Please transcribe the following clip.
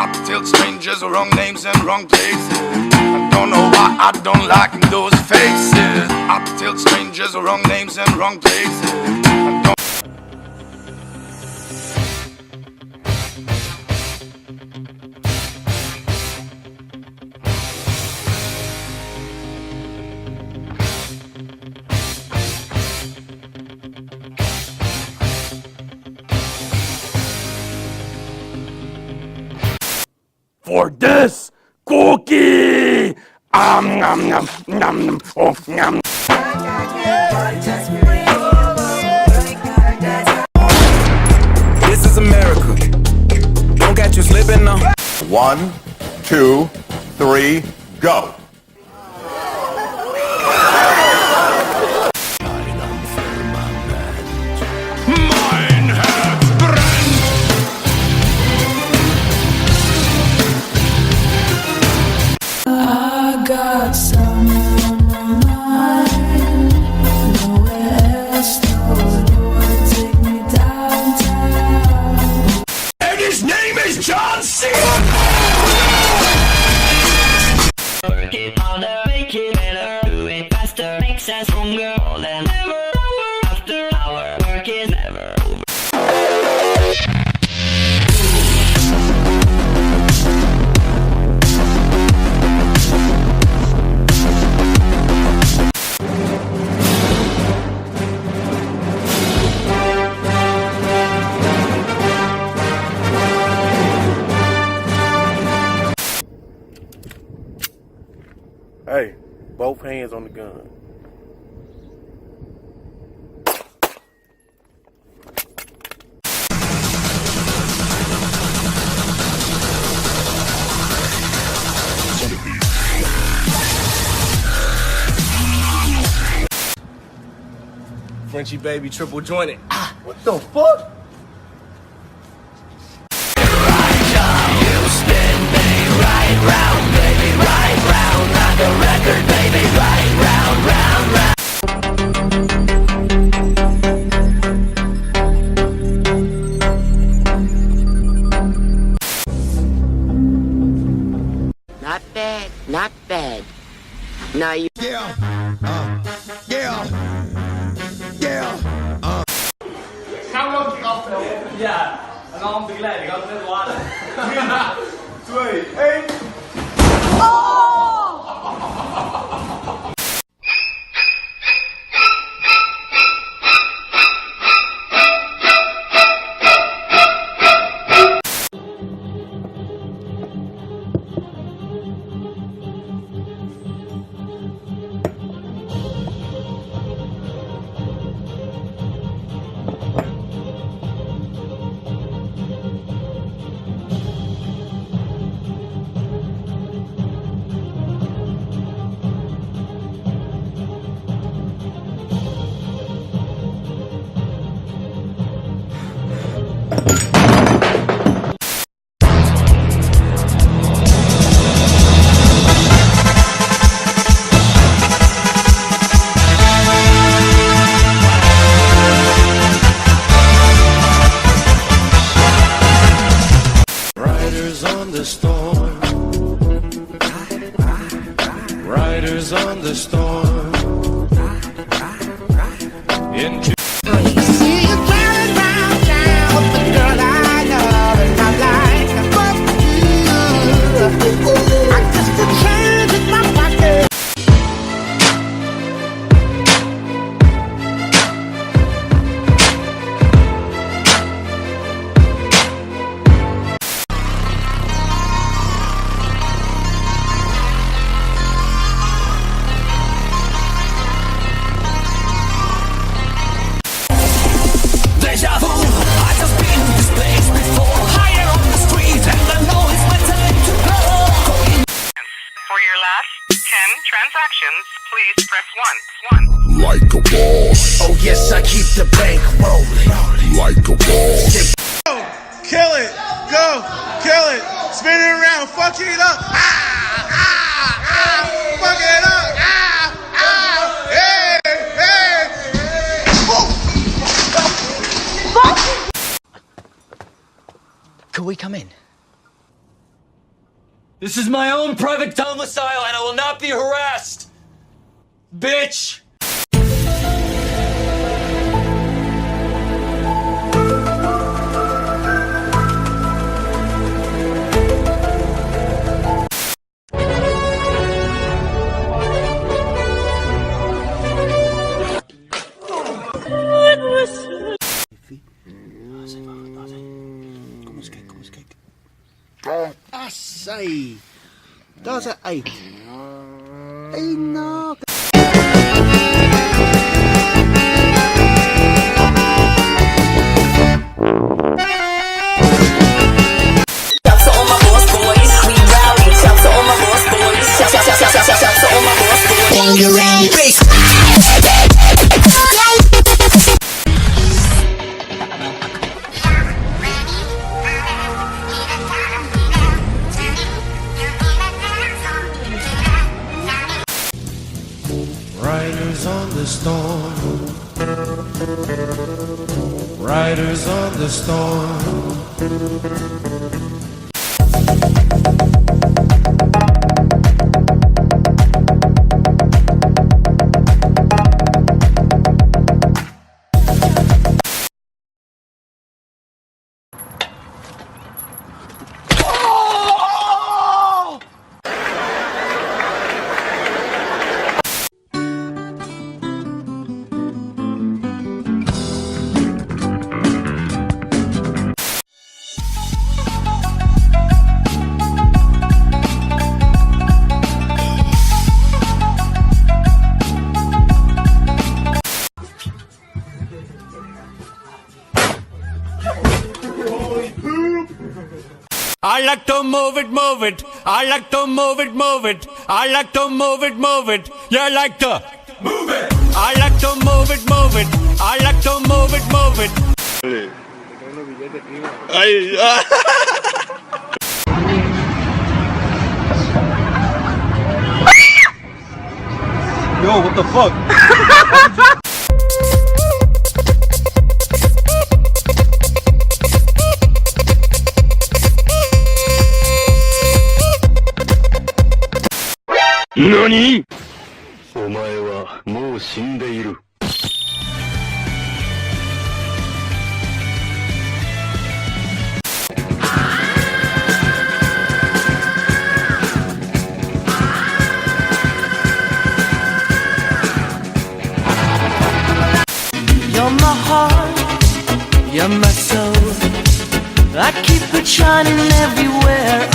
I tell strangers wrong names and wrong places. I don't know why I don't like those faces. I tell strangers wrong names and wrong places. I don't. For this cookie! Nom nom nom oh nom. This is America. Don't get you slipping now. 1, 2, 3, go. I got someone on my mind. Nowhere else, no Lord, take me downtown. And his name is John C. Work it harder, make it better, do it faster, makes us stronger, more than ever. After our work is never over. Hey, both hands on the gun. Frenchie baby, triple jointed. What the fuck? Not bad, not bad. Now you. Ja, enorm begeleiding, altijd net laden. 3, 2, 1. Riders on the storm. Riders on the storm. Into See you driving round town with the girl I love, and I'm like, fuck you. I just a change in my pocket. Transactions, please press 1. Like a boss. Oh yes, I keep the bank rolling. Like a boss. Kill it. Go. Kill it. Spin it around. Fuck it up. Fuck it up. Hey. Could we come in? This is my own private domicile and I will not be harassed! Bitch! Assai! Dat is een eind. No. Riders on the storm. Riders on the storm. I like to move it, move it. I like to move it, move it. I like to move it, move it. You like to move it. I like to move it, move it. I like to move it, move it. Yo, what the fuck? NANI?! お前はもう死んでいる。You're my heart, you're my soul. I keep it shining everywhere